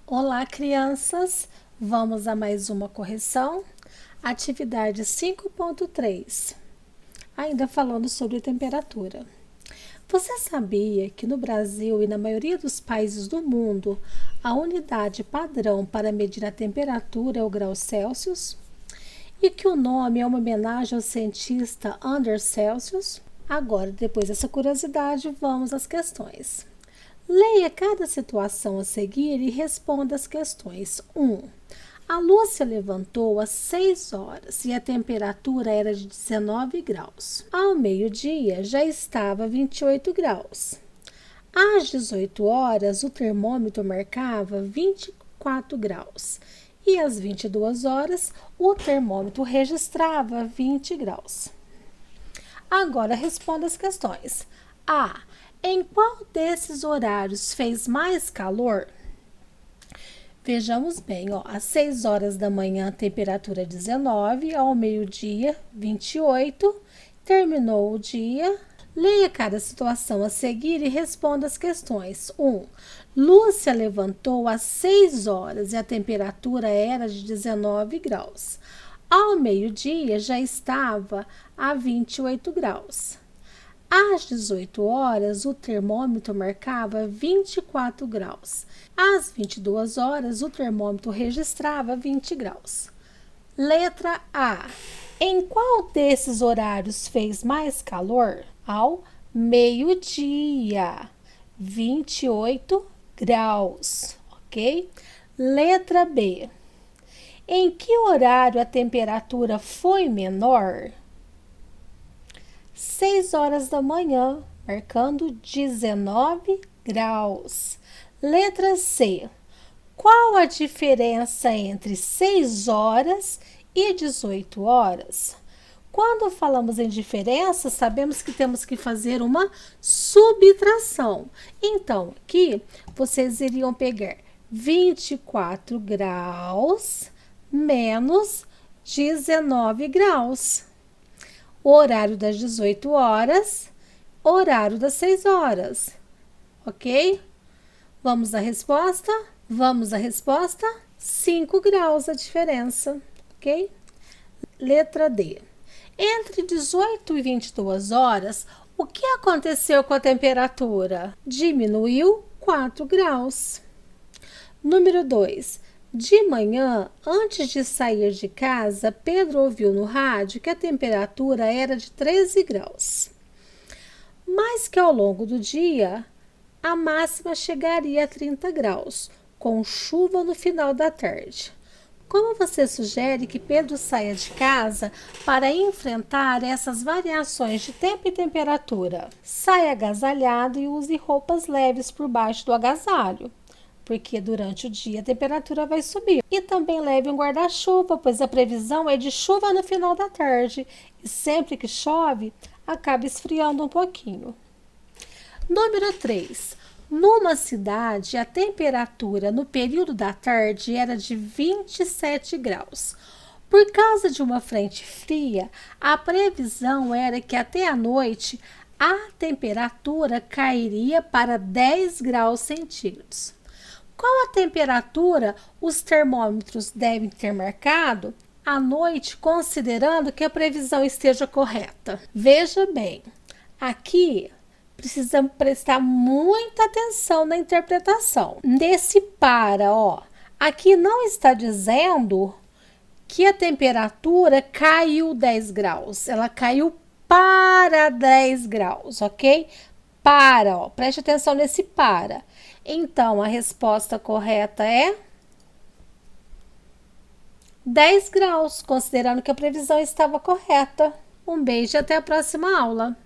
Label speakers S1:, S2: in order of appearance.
S1: Olá, crianças! Vamos a mais uma correção. Atividade 5.3. Ainda falando sobre temperatura. Você sabia que no Brasil e na maioria dos países do mundo, a unidade padrão para medir a temperatura é o grau Celsius? E que o nome é uma homenagem ao cientista Anders Celsius? Agora, depois dessa curiosidade, vamos às questões. Leia cada situação a seguir e responda as questões. 1. A lua se levantou às 6 horas e a temperatura era de 19 graus. Ao meio-dia já estava 28 graus. Às 18 horas, o termômetro marcava 24 graus. E às 22 horas, o termômetro registrava 20 graus. Agora responda as questões. A. Em qual desses horários fez mais calor? Vejamos bem, às 6 horas da manhã a temperatura é 19, ao meio-dia 28, terminou o dia. Leia cada situação a seguir e responda as questões. 1. Lua se levantou às 6 horas e a temperatura era de 19 graus. Ao meio-dia já estava a 28 graus. Às 18 horas, o termômetro marcava 24 graus. Às 22 horas, o termômetro registrava 20 graus. Letra A. Em qual desses horários fez mais calor? Ao meio-dia, 28 graus, ok? Letra B. Em que horário a temperatura foi menor? 6 horas da manhã, marcando 19 graus. Letra C. Qual a diferença entre 6 horas e 18 horas? Quando falamos em diferença, sabemos que temos que fazer uma subtração. Então, aqui vocês iriam pegar 24 graus menos 19 graus. O horário das 18 horas, horário das 6 horas, ok? Vamos à resposta? Vamos à resposta? 5 graus a diferença, ok? Letra D. Entre 18 e 22 horas, o que aconteceu com a temperatura? Diminuiu 4 graus. Número 2. De manhã, antes de sair de casa, Pedro ouviu no rádio que a temperatura era de 13 graus. Mas que ao longo do dia, a máxima chegaria a 30 graus, com chuva no final da tarde. Como você sugere que Pedro saia de casa para enfrentar essas variações de tempo e temperatura? Saia agasalhado e use roupas leves por baixo do agasalho, porque durante o dia a temperatura vai subir. E também leve um guarda-chuva, pois a previsão é de chuva no final da tarde. E sempre que chove, acaba esfriando um pouquinho. Número 3. Numa cidade, a temperatura no período da tarde era de 27 graus. Por causa de uma frente fria, a previsão era que até a noite a temperatura cairia para 10 graus centígrados. Qual a temperatura os termômetros devem ter marcado à noite, considerando que a previsão esteja correta? Veja bem, aqui precisamos prestar muita atenção na interpretação. Nesse para, aqui não está dizendo que a temperatura caiu 10 graus, ela caiu para 10 graus, ok? Para, preste atenção nesse para. Então, a resposta correta é 10 graus, considerando que a previsão estava correta. Um beijo e até a próxima aula.